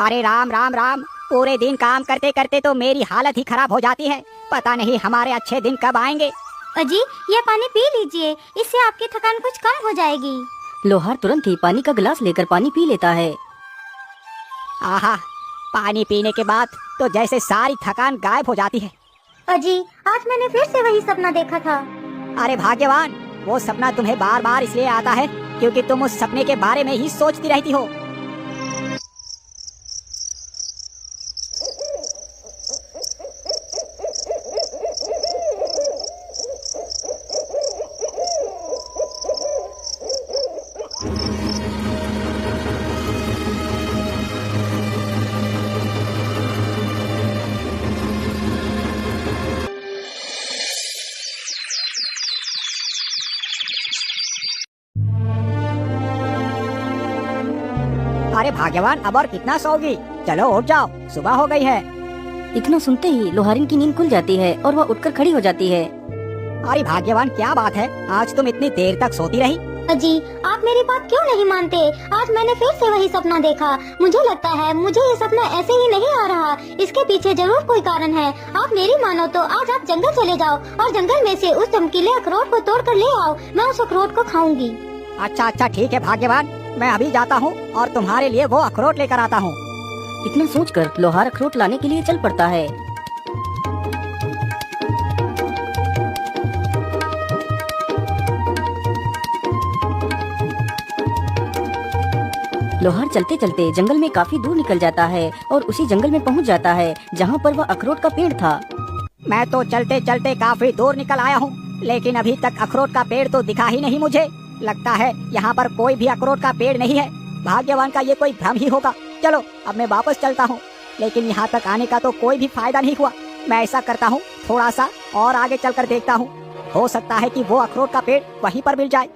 अरे राम राम राम, पूरे दिन काम करते करते तो मेरी हालत ही खराब हो जाती है। पता नहीं हमारे अच्छे दिन कब आएंगे। अजी, ये पानी पी लीजिए, इससे आपकी थकान कुछ कम हो जाएगी। लोहार तुरंत ही पानी का गिलास लेकर पानी पी लेता है। आहा, पानी पीने के बाद तो जैसे सारी थकान गायब हो जाती है। अजी, आज मैंने फिर से वही सपना देखा था। अरे भाग्यवान, वो सपना तुम्हें बार बार इसलिए आता है क्योंकि तुम उस सपने के बारे में ही सोचती रहती हो। अरे भाग्यवान, अब और कितना सोओगी? चलो उठ जाओ, सुबह हो गई है। इतना सुनते ही लोहारिन की नींद खुल जाती है और वह उठकर खड़ी हो जाती है। अरे भाग्यवान, क्या बात है, आज तुम इतनी देर तक सोती रही? अजी, आप मेरी बात क्यों नहीं मानते? आज मैंने फिर से वही सपना देखा। मुझे लगता है मुझे ये सपना ऐसे ही नहीं आ रहा, इसके पीछे जरूर कोई कारण है। आप मेरी मानो तो आज आप जंगल चले जाओ और जंगल में से उस चमकीले अखरोट को तोड़ कर ले आओ। मैं उस अखरोट को खाऊंगी। अच्छा अच्छा, ठीक है भाग्यवान, मैं अभी जाता हूँ और तुम्हारे लिए वो अखरोट लेकर आता हूँ। इतना सोचकर लोहार अखरोट लाने के लिए चल पड़ता है। लोहार चलते चलते जंगल में काफी दूर निकल जाता है और उसी जंगल में पहुंच जाता है जहां पर वह अखरोट का पेड़ था। मैं तो चलते चलते काफी दूर निकल आया हूँ, लेकिन अभी तक अखरोट का पेड़ तो दिखा ही नहीं मुझे। लगता है यहाँ पर कोई भी अखरोट का पेड़ नहीं है। भाग्यवान का ये कोई भ्रम ही होगा। चलो अब मैं वापस चलता हूँ, लेकिन यहाँ तक आने का तो कोई भी फायदा नहीं हुआ। मैं ऐसा करता हूँ, थोड़ा सा और आगे चलकर देखता हूँ, हो सकता है कि वो अखरोट का पेड़ वहीं पर मिल जाए।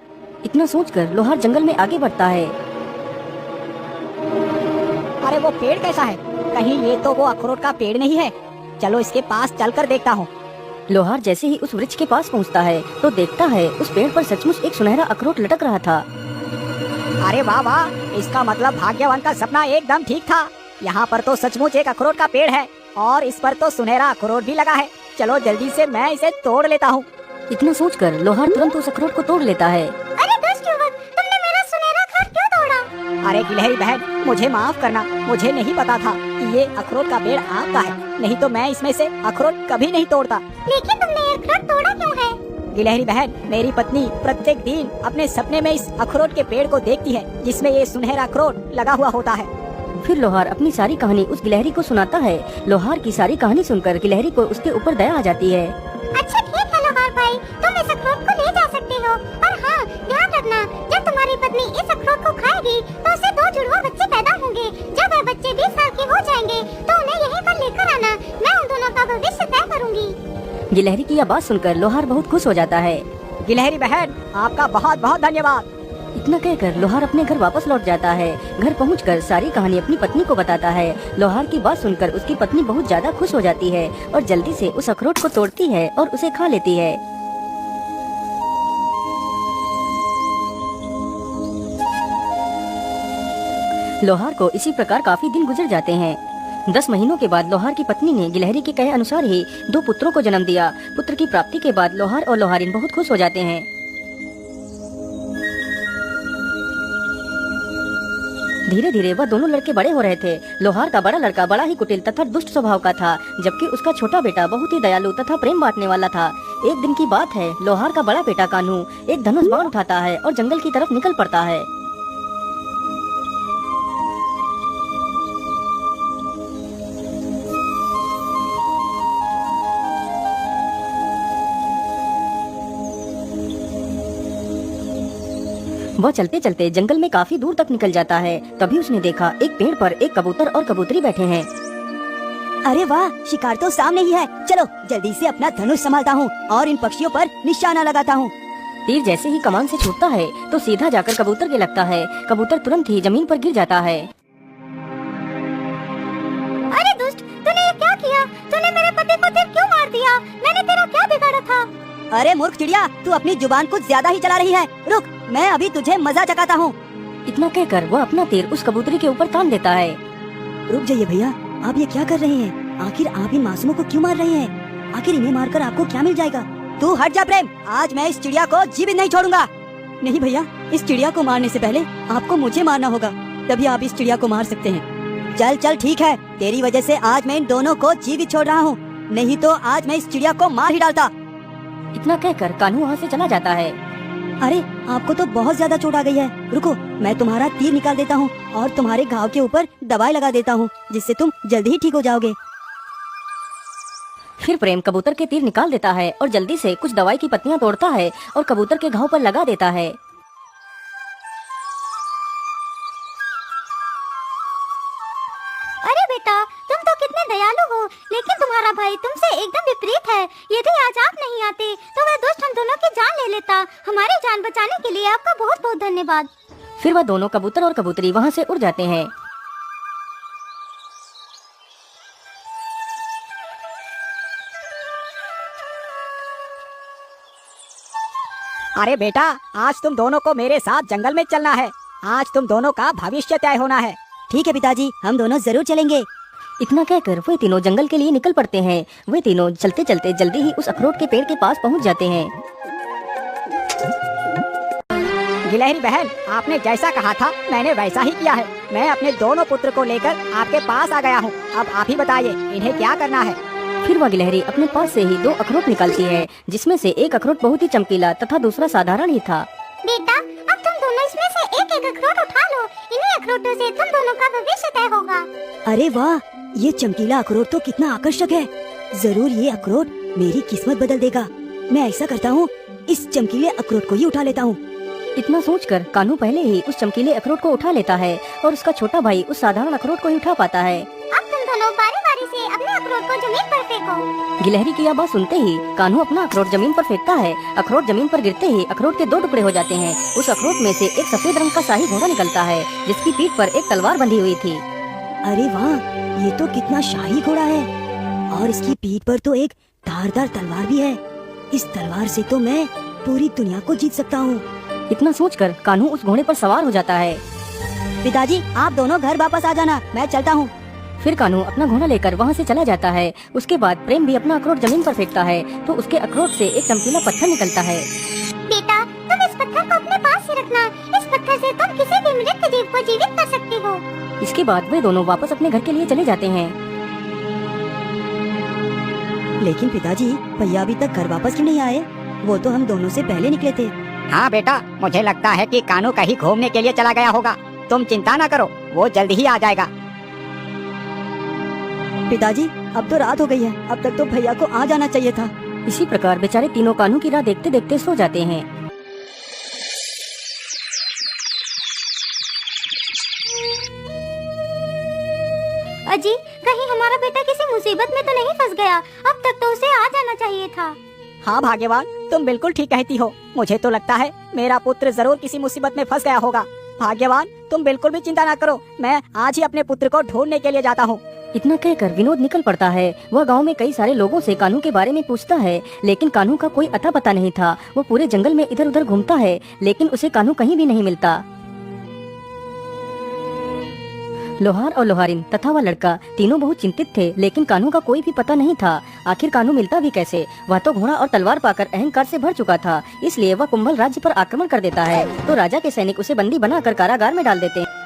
इतना सोचकर लोहार जंगल में आगे बढ़ता है। अरे वो पेड़ कैसा है? कहीं ये तो वो अखरोट का पेड़ नहीं है। चलो इसके पास चलकर देखता हूँ। लोहार जैसे ही उस वृक्ष के पास पहुंचता है तो देखता है उस पेड़ पर सचमुच एक सुनहरा अखरोट लटक रहा था। अरे वाह वाह, इसका मतलब भाग्यवान का सपना एकदम ठीक था। यहाँ पर तो सचमुच एक अखरोट का पेड़ है और इस पर तो सुनहरा अखरोट भी लगा है। चलो जल्दी से मैं इसे तोड़ लेता हूँ। इतना सोचकर लोहार तुरंत उस अखरोट को तोड़ लेता है। अरे दुष्ट युवक, तुमने मेरा सुनहरा अखरोट क्यों तोड़ा? अरे गिलहरी बहन, मुझे माफ करना, मुझे नहीं पता था कि ये अखरोट का पेड़ आपका है, नहीं तो मैं इसमें से अखरोट कभी नहीं तोड़ता। लेकिन तुमने ये अखरोट तोड़ा क्यों है? गिलहरी बहन, मेरी पत्नी प्रत्येक दिन अपने सपने में इस अखरोट के पेड़ को देखती है जिसमें ये सुनहरा अखरोट लगा हुआ होता है। फिर लोहार अपनी सारी कहानी उस गिलहरी को सुनाता है। लोहार की सारी कहानी सुनकर गिलहरी को उसके ऊपर दया आ जाती है। अच्छा ठीक है लोहार भाई, तुम इस अखरोट को ले जा सकते हो। और हाँ, ध्यान रखना, जब तुम्हारी पत्नी इस अखरोट को खाएगी तो उसे 2 जुड़वा बच्चे पैदा होंगे। जब वह बच्चे 20 साल के हो जाएंगे तो उन्हें यहीं पर लेकर आना। मैं उन दोनों का भविष्य तय करूँगी। गिलहरी की यह बात सुनकर लोहार बहुत खुश हो जाता है। गिलहरी बहन, आपका बहुत बहुत धन्यवाद। इतना कहकर लोहार अपने घर वापस लौट जाता है। घर पहुंचकर सारी कहानी अपनी पत्नी को बताता है। लोहार की बात सुनकर उसकी पत्नी बहुत ज्यादा खुश हो जाती है और जल्दी से उस अखरोट को तोड़ती है और उसे खा लेती है। लोहार को इसी प्रकार काफी दिन गुजर जाते हैं। 10 महीनों के बाद लोहार की पत्नी ने गिलहरी के कहे अनुसार ही 2 पुत्रों को जन्म दिया। पुत्र की प्राप्ति के बाद लोहार और लोहारिन बहुत खुश हो जाते हैं। धीरे धीरे वह दोनों लड़के बड़े हो रहे थे। लोहार का बड़ा लड़का बड़ा ही कुटिल तथा दुष्ट स्वभाव का था, जबकि उसका छोटा बेटा बहुत ही दयालु तथा प्रेम बांटने वाला था। एक दिन की बात है, लोहार का बड़ा बेटा कान्हू एक धनुष बाण उठाता है और जंगल की तरफ निकल पड़ता है। वह चलते चलते जंगल में काफी दूर तक निकल जाता है। तभी उसने देखा एक पेड़ पर एक कबूतर और कबूतरी बैठे हैं। अरे वाह, शिकार तो सामने ही है। चलो जल्दी से अपना धनुष संभालता हूँ और इन पक्षियों पर निशाना लगाता हूँ। तीर जैसे ही कमान से छूटता है तो सीधा जाकर कबूतर के लगता है। कबूतर तुरंत ही जमीन पर गिर जाता है। अरे दुष्ट, तूने ये क्या किया? तूने मेरे पति को तीर क्यों मार दिया? मैंने तेरा क्या बिगाड़ा था? अरे मूर्ख चिड़िया, तू अपनी जुबान कुछ ज्यादा ही चला रही है। रुक, मैं अभी तुझे मजा चखाता हूँ। इतना कहकर वह अपना तीर उस कबूतरी के ऊपर तान देता है। रुक जाइए भैया, आप ये क्या कर रहे हैं? आखिर आप इन मासूमों को क्यों मार रहे हैं? आखिर इन्हें मारकर आपको क्या मिल जाएगा? तू हट जा प्रेम, आज मैं इस चिड़िया को जीवित नहीं छोड़ूंगा। नहीं भैया, इस चिड़िया को मारने से पहले आपको मुझे मारना होगा, तभी आप इस चिड़िया को मार सकते हैं। चल चल ठीक है, तेरी वजह से आज मैं इन दोनों को जीवित छोड़ रहा हूँ, नहीं तो आज मैं इस चिड़िया को मार ही डालता। इतना कहकर कान्हू वहाँ से चला जाता है। अरे आपको तो बहुत ज्यादा चोट आ गई है, रुको मैं तुम्हारा तीर निकाल देता हूँ और तुम्हारे घाव के ऊपर दवाई लगा देता हूँ, जिससे तुम जल्दी ही ठीक हो जाओगे। फिर प्रेम कबूतर के तीर निकाल देता है और जल्दी से कुछ दवाई की पत्तियां तोड़ता है और कबूतर के घाव पर लगा देता है। अरे बेटा, तुम तो कितने दयालु हो, लेकिन तुम्हारा भाई तुमसे एकदम विपरीत है। यदि आज आप नहीं आते तो वह दुष्ट हम दोनों की जान ले लेता। हमारी जान बचाने के लिए आपका बहुत बहुत धन्यवाद। फिर वह दोनों कबूतर और कबूतरी वहाँ से उड़ जाते हैं। अरे बेटा, आज तुम दोनों को मेरे साथ जंगल में चलना है। आज तुम दोनों का भविष्य तय होना है। ठीक है पिताजी, हम दोनों जरूर चलेंगे। इतना कहकर वे तीनों जंगल के लिए निकल पड़ते हैं। वे तीनों चलते चलते जल्दी ही उस अखरोट के पेड़ के पास पहुंच जाते हैं। गिलहरी बहन, आपने जैसा कहा था मैंने वैसा ही किया है। मैं अपने दोनों पुत्र को लेकर आपके पास आ गया हूँ। अब आप ही बताइए इन्हें क्या करना है। फिर वह गिलहरी अपने पास से ही 2 अखरोट निकालती है, जिसमें से एक अखरोट बहुत ही चमकीला तथा दूसरा साधारण ही था। बेटा, अब तुम दोनों इसमें से एक एक अखरोट उठा लो। इन्हीं अखरोटों से तुम दोनों का भविष्य तय होगा। अरे वाह, ये चमकीला अखरोट तो कितना आकर्षक है। जरूर ये अखरोट मेरी किस्मत बदल देगा। मैं ऐसा करता हूँ, इस चमकीले अखरोट को ही उठा लेता हूँ। इतना सोचकर कान्हू पहले ही उस चमकीले अखरोट को उठा लेता है और उसका छोटा भाई उस साधारण अखरोट को ही उठा पाता है। अब तुम दोनों बारी बारी से अपने अखरोट को जमीन पर फेंको। गिलहरी की यह बात सुनते ही कान्हू अपना अखरोट जमीन पर फेंकता है। अखरोट जमीन पर गिरते ही अखरोट के 2 टुकड़े हो जाते हैं। उस अखरोट में से एक सफेद रंग का शाही घोड़ा निकलता है, जिसकी पीठ पर एक तलवार बंधी हुई थी। अरे वाह, ये तो कितना शाही घोड़ा है और इसकी पीठ पर तो एक धारदार तलवार भी है। इस तलवार से तो मैं पूरी दुनिया को जीत सकता हूँ। इतना सोचकर कान्हू उस घोड़े पर सवार हो जाता है। पिताजी, आप दोनों घर वापस आ जाना, मैं चलता हूँ। फिर कान्हू अपना घोड़ा लेकर वहाँ से चला जाता है। उसके बाद प्रेम भी अपना अखरोट जमीन पर फेंकता है तो उसके अखरोट से एक चमकीला पत्थर निकलता है। बेटा, तुम इस पत्थर को अपने पास ही रखना। इस पत्थर से तुम किसी भी मृत जीव को जीवित कर सकते हो। इसके बाद वे दोनों वापस अपने घर के लिए चले जाते हैं। लेकिन पिताजी, भैया अभी तक घर वापस क्यों नहीं आए? वो तो हम दोनों से पहले निकले थे। हाँ बेटा, मुझे लगता है कि कान्हू कहीं घूमने के लिए चला गया होगा। तुम चिंता न करो, वो जल्दी ही आ जाएगा। पिताजी, अब तो रात हो गई है, अब तक तो भैया को आ जाना चाहिए था। इसी प्रकार बेचारे तीनों कान्हू की राह देखते देखते सो जाते हैं। अजी, कहीं हमारा बेटा किसी मुसीबत में तो नहीं फंस गया? अब तक तो उसे आ जाना चाहिए था। हाँ भाग्यवान, तुम बिल्कुल ठीक कहती हो। मुझे तो लगता है मेरा पुत्र जरूर किसी मुसीबत में फंस गया होगा। भाग्यवान, तुम बिल्कुल भी चिंता ना करो, मैं आज ही अपने पुत्र को ढूंढने के लिए जाता हूँ। इतना कहकर विनोद निकल पड़ता है। वह गांव में कई सारे लोगों से कान्हू के बारे में पूछता है, लेकिन कान्हू का कोई अता पता नहीं था। वो पूरे जंगल में इधर उधर घूमता है, लेकिन उसे कान्हू कहीं भी नहीं मिलता। लोहार और लोहारिन तथा वह लड़का तीनों बहुत चिंतित थे, लेकिन कान्हू का कोई भी पता नहीं था। आखिर कान्हू मिलता भी कैसे? वह तो घोड़ा और तलवार पाकर अहंकार से भर चुका था, इसलिए वह कुंभल राज्य पर आक्रमण कर देता है। तो राजा के सैनिक उसे बंदी बनाकर कारागार में डाल देते हैं।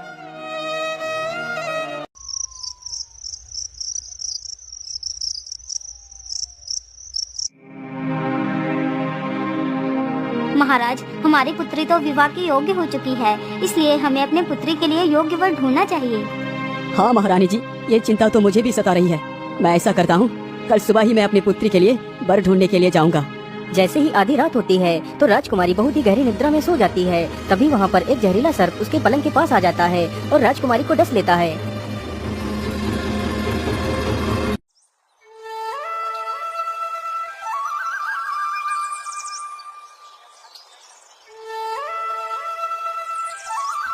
महाराज, हमारी पुत्री तो विवाह की योग्य हो चुकी है, इसलिए हमें अपने पुत्री के लिए योग्य वर ढूंढना चाहिए। हाँ महारानी जी, ये चिंता तो मुझे भी सता रही है। मैं ऐसा करता हूँ, कल सुबह ही मैं अपनी पुत्री के लिए वर ढूंढने के लिए जाऊँगा। जैसे ही आधी रात होती है तो राजकुमारी बहुत ही गहरी निद्रा में सो जाती है। तभी वहाँ पर एक जहरीला सर्प उसके पलंग के पास आ जाता है और राजकुमारी को डस लेता है।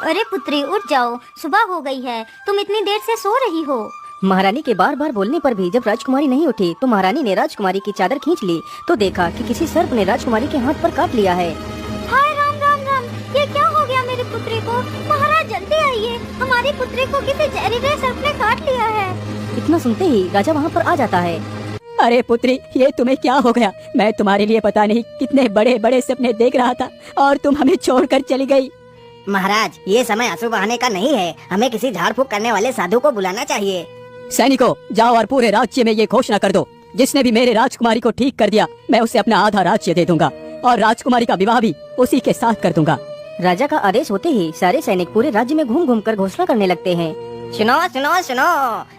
अरे पुत्री, उठ जाओ, सुबह हो गई है, तुम इतनी देर से सो रही हो। महारानी के बार बार बोलने पर भी जब राजकुमारी नहीं उठी तो महारानी ने राजकुमारी की चादर खींच ली तो देखा कि किसी सर्प ने राजकुमारी के हाथ पर काट लिया है। हाय राम राम राम, ये क्या हो गया मेरी पुत्री को? महाराज जल्दी आइए, देखिए, हमारी पुत्री को किसी जहरीले सर्प ने काट लिया है। इतना सुनते ही राजा वहाँ पर आ जाता है। अरे पुत्री, ये तुम्हें क्या हो गया? मैं तुम्हारे लिए पता नहीं कितने बड़े बड़े सपने देख रहा था और तुम हमें छोड़कर चली गई। महाराज, ये समय आंसू बहाने का नहीं है। हमें किसी झाड़ फूक करने वाले साधु को बुलाना चाहिए। सैनिकों, जाओ और पूरे राज्य में ये घोषणा कर दो, जिसने भी मेरे राजकुमारी को ठीक कर दिया, मैं उसे अपना आधा राज्य दे दूंगा और राजकुमारी का विवाह भी उसी के साथ कर दूंगा। राजा का आदेश होते ही सारे सैनिक पूरे राज्य में घूम घूम कर घोषणा करने लगते हैं। सुनो सुनो सुनो,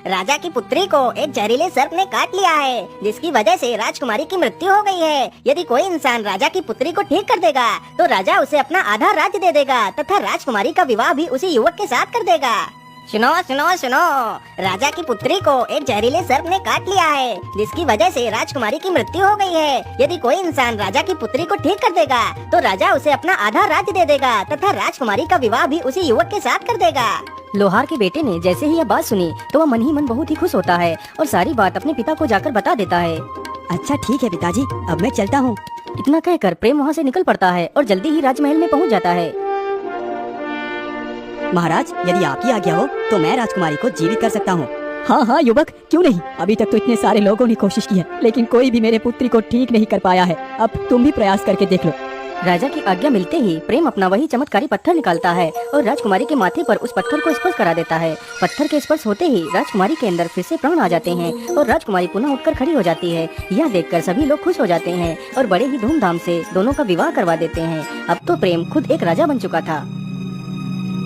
राजा की पुत्री को एक जहरीले सर्प ने काट लिया है, जिसकी वजह से राजकुमारी की मृत्यु हो गई है। यदि कोई इंसान राजा की पुत्री को ठीक कर देगा तो राजा उसे अपना आधा राज्य दे देगा तथा राजकुमारी का विवाह भी उसी युवक के साथ कर देगा। सुनो सुनो सुनो, राजा की पुत्री को एक जहरीले सर्प ने काट लिया है, जिसकी वजह से राजकुमारी की मृत्यु हो गई है। यदि कोई इंसान राजा की पुत्री को ठीक कर देगा तो राजा उसे अपना आधा राज्य दे देगा तथा राजकुमारी का विवाह भी उसी युवक के साथ कर देगा। लोहार के बेटे ने जैसे ही यह बात सुनी तो वह मन ही मन बहुत ही खुश होता है और सारी बात अपने पिता को जाकर बता देता है। अच्छा ठीक है पिताजी, अब मैं चलता हूँ। इतना कहकर प्रेम वहाँ से निकल पड़ता है और जल्दी ही राजमहल में पहुँच जाता है। महाराज, यदि आपकी आज्ञा हो तो मैं राजकुमारी को जीवित कर सकता हूँ। हाँ हाँ युवक, क्यों नहीं। अभी तक तो इतने सारे लोगों ने कोशिश की है, लेकिन कोई भी मेरे पुत्री को ठीक नहीं कर पाया है। अब तुम भी प्रयास करके देख लो। राजा की आज्ञा मिलते ही प्रेम अपना वही चमत्कारी पत्थर निकालता है और राजकुमारी के माथे पर उस पत्थर को स्पर्श करा देता है। पत्थर के स्पर्श होते ही राजकुमारी के अंदर फिर से प्राण आ जाते हैं और राजकुमारी पुनः उठकर खड़ी हो जाती है। यह देखकर सभी लोग खुश हो जाते हैं और बड़े ही धूमधाम से दोनों का विवाह करवा देते हैं। अब तो प्रेम खुद एक राजा बन चुका था।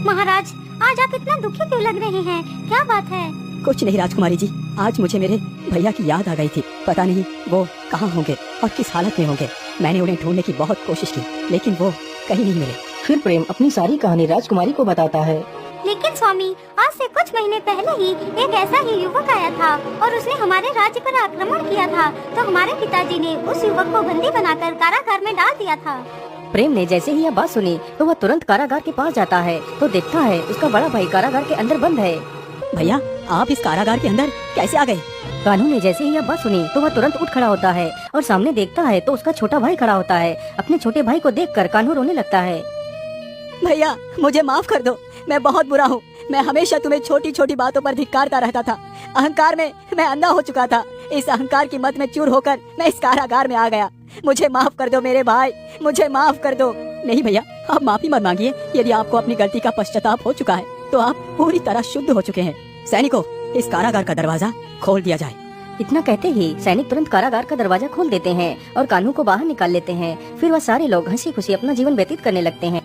महाराज, आज आप इतना दुखी क्यों लग रहे हैं? क्या बात है? कुछ नहीं राजकुमारी जी, आज मुझे मेरे भैया की याद आ गई थी। पता नहीं वो कहाँ होंगे और किस हालत में होंगे। मैंने उन्हें ढूंढने की बहुत कोशिश की, लेकिन वो कहीं नहीं मिले। फिर प्रेम अपनी सारी कहानी राजकुमारी को बताता है। लेकिन स्वामी, आज से कुछ महीने पहले ही एक ऐसा ही युवक आया था और उसने हमारे राज्य पर आक्रमण किया था, तो हमारे पिताजी ने उस युवक को बंदी बनाकर कारागार में डाल दिया था। प्रेम ने जैसे ही यह बात सुनी तो वह तुरंत कारागार के पास जाता है तो देखता है उसका बड़ा भाई कारागार के अंदर बंद है। भैया, आप इस कारागार के अंदर कैसे आ गए? कान्हू ने जैसे ही यह बात सुनी तो वह तुरंत उठ खड़ा होता है और सामने देखता है तो उसका छोटा भाई खड़ा होता है। अपने छोटे भाई को देखकर कान्हू रोने लगता है। भैया, मुझे माफ कर दो, मैं बहुत बुरा हूँ। मैं हमेशा तुम्हें छोटी छोटी बातों पर धिक्कारता रहता था। अहंकार में मैं अंधा हो चुका था। इस अहंकार की मत में चूर होकर मैं इस कारागार में आ गया। मुझे माफ कर दो मेरे भाई, मुझे माफ कर दो। नहीं भैया, आप माफी मत मांगिए। यदि आपको अपनी गलती का पश्चाताप हो चुका है तो आप पूरी तरह शुद्ध हो चुके हैं। सैनिकों, इस कारागार का दरवाजा खोल दिया जाए। इतना कहते ही सैनिक तुरंत कारागार का दरवाजा खोल देते हैं और कान्हू को बाहर निकाल लेते हैं। फिर वह सारे लोग हंसी खुशी अपना जीवन व्यतीत करने लगते हैं।